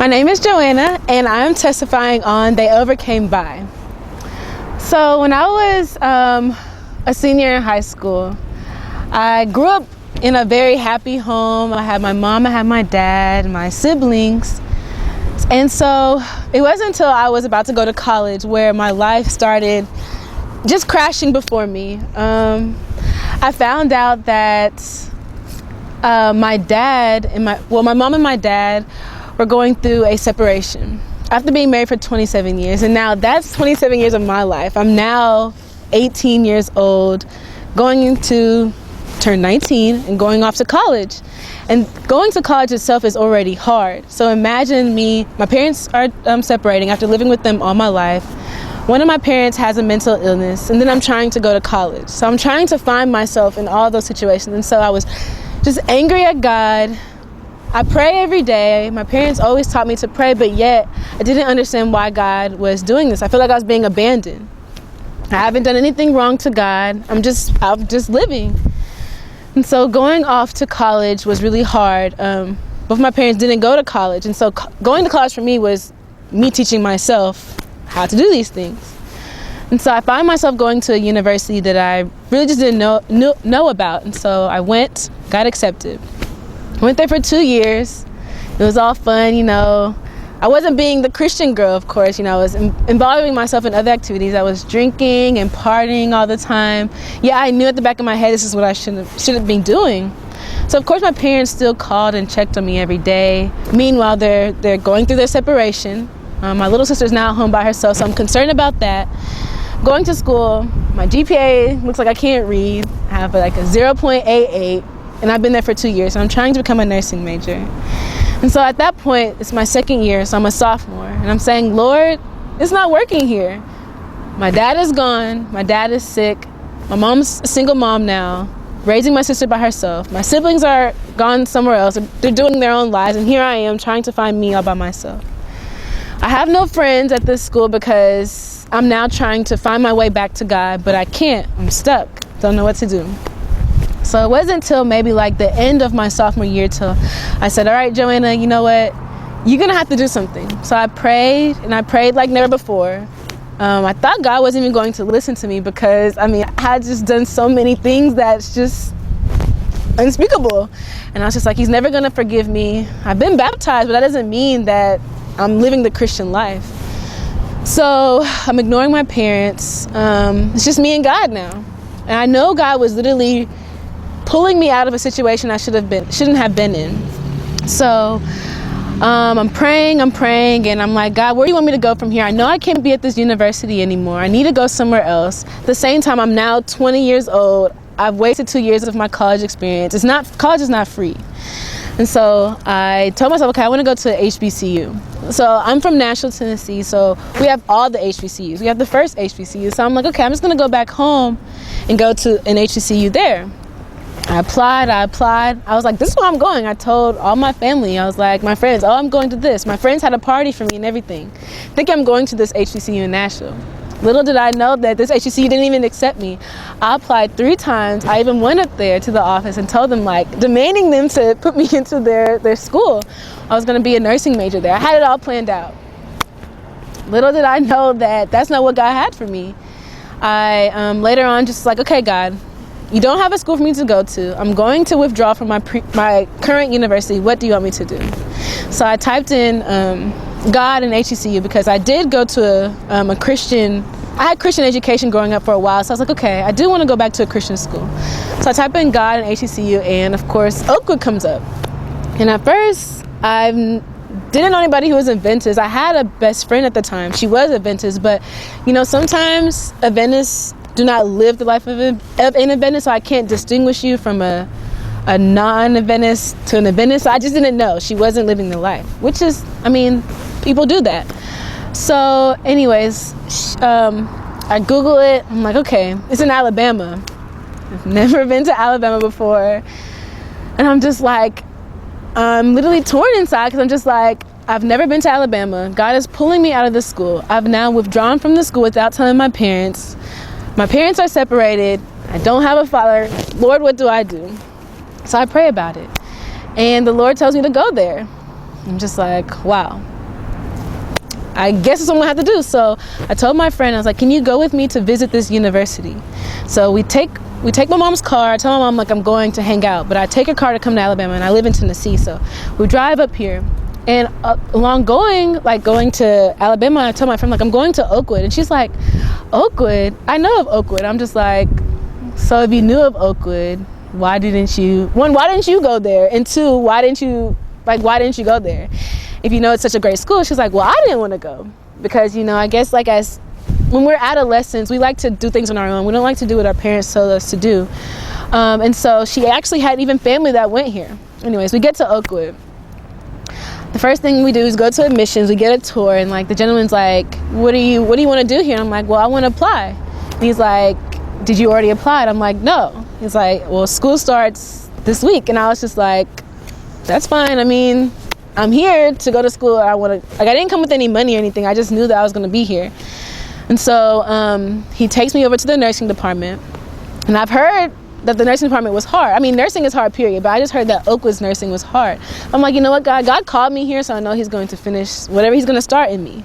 My name is Joanna, and I'm testifying on They Overcame By. So when I was a senior in high school, I grew up in a very happy home. I had my mom, I had my dad, my siblings. And so it wasn't until I was about to go to college where my life started just crashing before me. I found out that my mom and my dad were going through a separation after being married for 27 years. And now that's 27 years of my life. I'm now 18 years old, going to turn 19 and going off to college. And going to college itself is already hard. So imagine my parents are separating after living with them all my life. One of my parents has a mental illness, and then I'm trying to go to college. So I'm trying to find myself in all those situations. And so I was just angry at God. I pray every day. My parents always taught me to pray, but yet I didn't understand why God was doing this. I feel like I was being abandoned. I haven't done anything wrong to God. I'm just living. And so going off to college was really hard. Both my parents didn't go to college. And so going to college for me was me teaching myself how to do these things. And so I find myself going to a university that I really just didn't know about. And so I went, got accepted. Went there for 2 years. It was all fun, I wasn't being the Christian girl, of course. I was involving myself in other activities. I was drinking and partying all the time. Yeah, I knew at the back of my head this is what I shouldn't be doing. So of course my parents still called and checked on me every day. Meanwhile, they're going through their separation. My little sister's now home by herself, so I'm concerned about that. Going to school, my GPA looks like I can't read. I have like a 0.88. And I've been there for 2 years, and I'm trying to become a nursing major. And so at that point, it's my second year, so I'm a sophomore. And I'm saying, Lord, it's not working here. My dad is gone. My dad is sick. My mom's a single mom now, raising my sister by herself. My siblings are gone somewhere else. They're doing their own lives. And here I am trying to find me all by myself. I have no friends at this school because I'm now trying to find my way back to God, but I can't. I'm stuck. Don't know what to do. So it wasn't until maybe like the end of my sophomore year till I said, all right, Joanna, you know what? You're going to have to do something. So I prayed, and I prayed like never before. I thought God wasn't even going to listen to me because, I had just done so many things that's just unspeakable. And I was just like, he's never going to forgive me. I've been baptized, but that doesn't mean that I'm living the Christian life. So I'm ignoring my parents. It's just me and God now. And I know God was literally pulling me out of a situation I shouldn't have been in. So I'm praying, and I'm like, God, where do you want me to go from here? I know I can't be at this university anymore. I need to go somewhere else. At the same time, I'm now 20 years old. I've wasted 2 years of my college experience. College is not free. And so I told myself, okay, I want to go to HBCU. So I'm from Nashville, Tennessee, so we have all the HBCUs. We have the first HBCU. So I'm like, okay, I'm just going to go back home and go to an HBCU there. I applied. I was like, this is where I'm going. I told all my family. I was like, my friends, oh, I'm going to this. My friends had a party for me and everything. I think I'm going to this HBCU in Nashville. Little did I know that this HBCU didn't even accept me. I applied 3 times. I even went up there to the office and told them, demanding them to put me into their school. I was going to be a nursing major there. I had it all planned out. Little did I know that that's not what God had for me. I later on just like, okay, God, you don't have a school for me to go to. I'm going to withdraw from my current university. What do you want me to do? So I typed in God and HBCU because I did go to a Christian. I had Christian education growing up for a while. So I was like, okay, I do want to go back to a Christian school. So I type in God and HBCU, and of course, Oakwood comes up. And at first, I didn't know anybody who was Adventist. I had a best friend at the time. She was Adventist, but sometimes Adventists do not live the life of an Adventist, so I can't distinguish you from a non-Adventist to an Adventist. So I just didn't know. She wasn't living the life, which is, people do that. So anyways, I Google it. I'm like, okay, it's in Alabama. I've never been to Alabama before. And I'm just like, I'm literally torn inside because I'm just like, I've never been to Alabama. God is pulling me out of the school. I've now withdrawn from the school without telling my parents. My parents are separated. I don't have a father. Lord, what do I do? So I pray about it. And the Lord tells me to go there. I'm just like, wow. I guess it's what I'm gonna have to do. So I told my friend, I was like, can you go with me to visit this university? So we take my mom's car. I tell my mom, like, I'm going to hang out, but I take her car to come to Alabama, and I live in Tennessee. So we drive up here, and going to Alabama, I tell my friend, like, I'm going to Oakwood. And she's like, Oakwood? I know of Oakwood. I'm just like, so if you knew of Oakwood, why didn't you go there? And two, why didn't you go there? If you know it's such a great school. She's like, well, I didn't want to go because, I guess like as when we're adolescents, we like to do things on our own. We don't like to do what our parents told us to do. And so she actually had even family that went here. Anyways, we get to Oakwood. The first thing we do is go to admissions. We get a tour, and like the gentleman's like, what do you want to do here? And I'm like, well, I want to apply. And he's like, did you already apply? And I'm like, no. He's like, well, school starts this week. And I was just like, that's fine. I mean, I'm here to go to school. I didn't come with any money or anything. I just knew that I was going to be here. And so he takes me over to the nursing department. And I've heard that the nursing department was hard. I mean, nursing is hard, period. But I just heard that Oakwood's nursing was hard. I'm like, you know what, God called me here, so I know he's going to finish whatever he's going to start in me.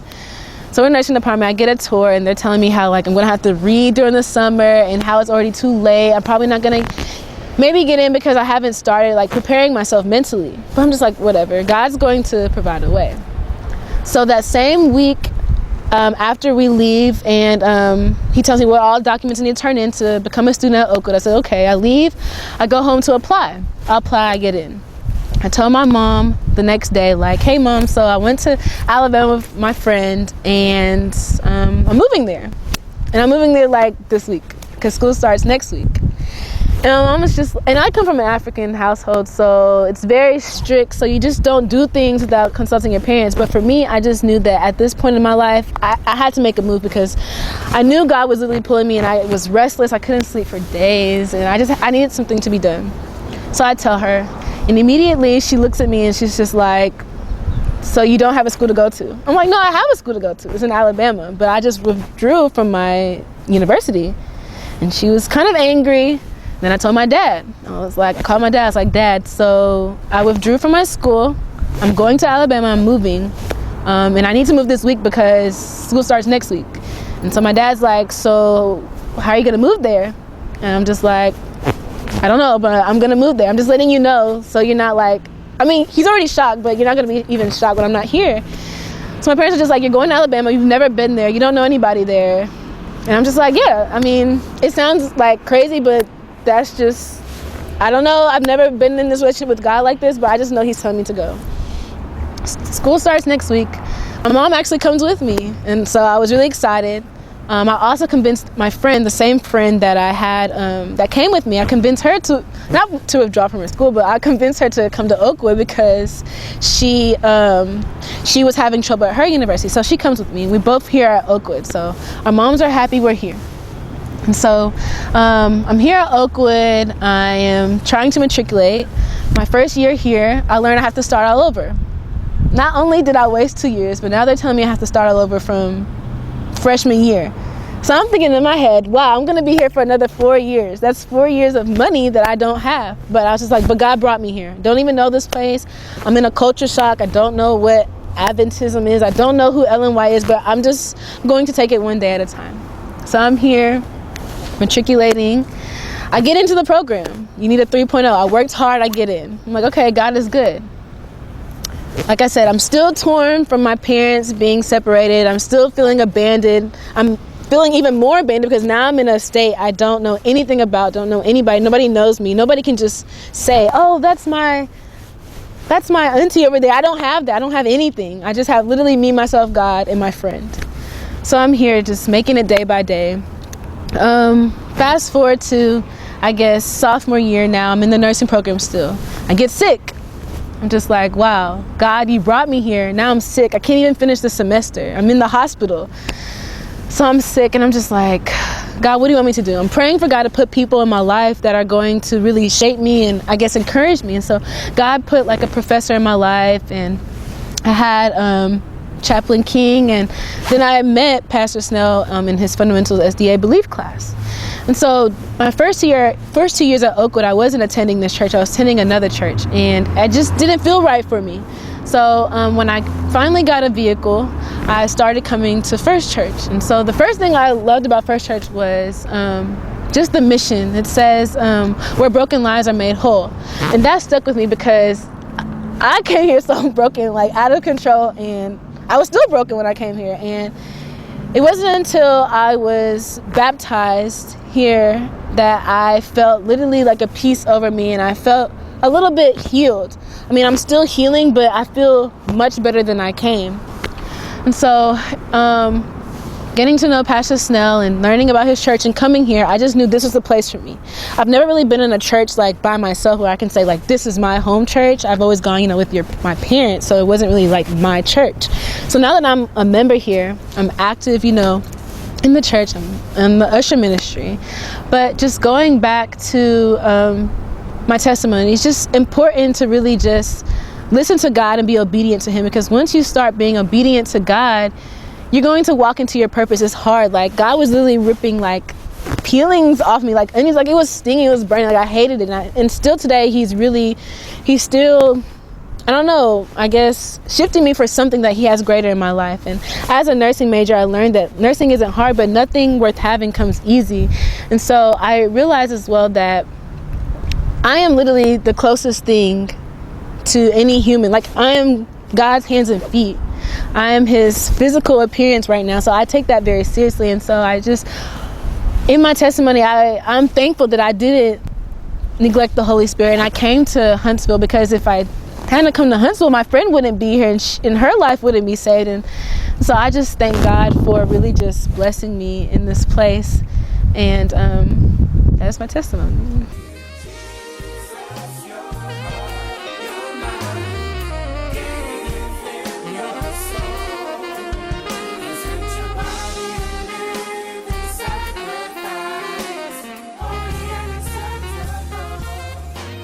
So in the nursing department, I get a tour, and they're telling me how, like, I'm going to have to read during the summer and how it's already too late. I'm probably not going to maybe get in because I haven't started, like, preparing myself mentally. But I'm just like, whatever. God's going to provide a way. So that same week, after we leave, and he tells me what all documents I need to turn in to become a student at Oakwood. I said, okay. I leave. I go home to apply. I apply. I get in. I told my mom the next day, like, hey, Mom, so I went to Alabama with my friend, and I'm moving there. And I'm moving there, like, this week because school starts next week. And my mom was just, and I come from an African household, so it's very strict. So you just don't do things without consulting your parents. But for me, I just knew that at this point in my life, I had to make a move because I knew God was literally pulling me, and I was restless. I couldn't sleep for days, and I needed something to be done. So I tell her, and immediately she looks at me and she's just like, so you don't have a school to go to? I'm like, no, I have a school to go to. It's in Alabama, but I just withdrew from my university. And she was kind of angry. Then I told my dad. I called my dad. I was like, Dad, so I withdrew from my school. I'm going to Alabama. I'm moving. And I need to move this week because school starts next week. And so my dad's like, so how are you going to move there? And I'm just like, I don't know, but I'm going to move there. I'm just letting you know so you're not like, I mean, he's already shocked, but you're not going to be even shocked when I'm not here. So my parents are just like, you're going to Alabama. You've never been there. You don't know anybody there. And I'm just like, yeah. I mean, it sounds like crazy, but that's just, I don't know. I've never been in this relationship with God like this, but I just know he's telling me to go. School starts next week. My mom actually comes with me, and so I was really excited. I also convinced my friend, the same friend that I had that came with me, I convinced her to, not to withdraw from her school, but I convinced her to come to Oakwood because she was having trouble at her university. So she comes with me. We both here at Oakwood. So our moms are happy we're here. And so I'm here at Oakwood. I am trying to matriculate. My first year here, I learned I have to start all over. Not only did I waste 2 years, but now they're telling me I have to start all over from freshman year. So I'm thinking in my head, wow, I'm going to be here for another 4 years. That's 4 years of money that I don't have. But I was just like, but God brought me here. Don't even know this place. I'm in a culture shock. I don't know what Adventism is. I don't know who Ellen White is, but I'm just going to take it one day at a time. So I'm here matriculating. I get into the program. You need a 3.0. I worked hard. I get in. I'm like, okay, God is good. Like I said, I'm still torn from my parents being separated. I'm still feeling abandoned. I'm feeling even more abandoned because now I'm in a state I don't know anything about, don't know anybody. Nobody knows me. Nobody can just say, oh, that's my auntie over there. I don't have that. I don't have anything. I just have literally me, myself, God, and my friend. So I'm here just making it day by day. Fast forward to, I guess, sophomore year now. I'm in the nursing program still. I get sick. I'm just like, wow, God, you brought me here. Now I'm sick. I can't even finish the semester. I'm in the hospital. So I'm sick, and I'm just like, God, what do you want me to do? I'm praying for God to put people in my life that are going to really shape me and, I guess, encourage me. And so God put like a professor in my life, and I had Chaplain King, and then I met Pastor Snell in his Fundamentals SDA Belief class. And so my first 2 years at Oakwood, I wasn't attending this church. I was attending another church, and it just didn't feel right for me. So when I finally got a vehicle, I started coming to First Church. And so the first thing I loved about First Church was just the mission. It says, where broken lives are made whole. And that stuck with me because I came here so broken, like out of control, and I was still broken when I came here. And it wasn't until I was baptized here that I felt literally like a peace over me, and I felt a little bit healed. I mean, I'm still healing, but I feel much better than I came. And so getting to know Pastor Snell and learning about his church and coming here, I just knew this was the place for me. I've never really been in a church like by myself where I can say like, this is my home church. I've always gone, with my parents, so it wasn't really like my church. So now that I'm a member here, I'm active, in the church, I'm in the usher ministry. But just going back to my testimony, it's just important to really just listen to God and be obedient to him, because once you start being obedient to God, you're going to walk into your purpose. It's hard. Like, God was literally ripping like peelings off me, like onions. Like, it was stinging, it was burning. Like, I hated it. And still today, he's still, I don't know, I guess shifting me for something that he has greater in my life. And as a nursing major, I learned that nursing isn't hard, but nothing worth having comes easy. And so I realized as well that I am literally the closest thing to any human. Like, I am God's hands and feet. I am his physical appearance right now. So I take that very seriously. And so I just, in my testimony, I'm thankful that I didn't neglect the Holy Spirit. And I came to Huntsville because if I hadn't come to Huntsville, my friend wouldn't be here, and her life wouldn't be saved. And so I just thank God for really just blessing me in this place. And that's my testimony.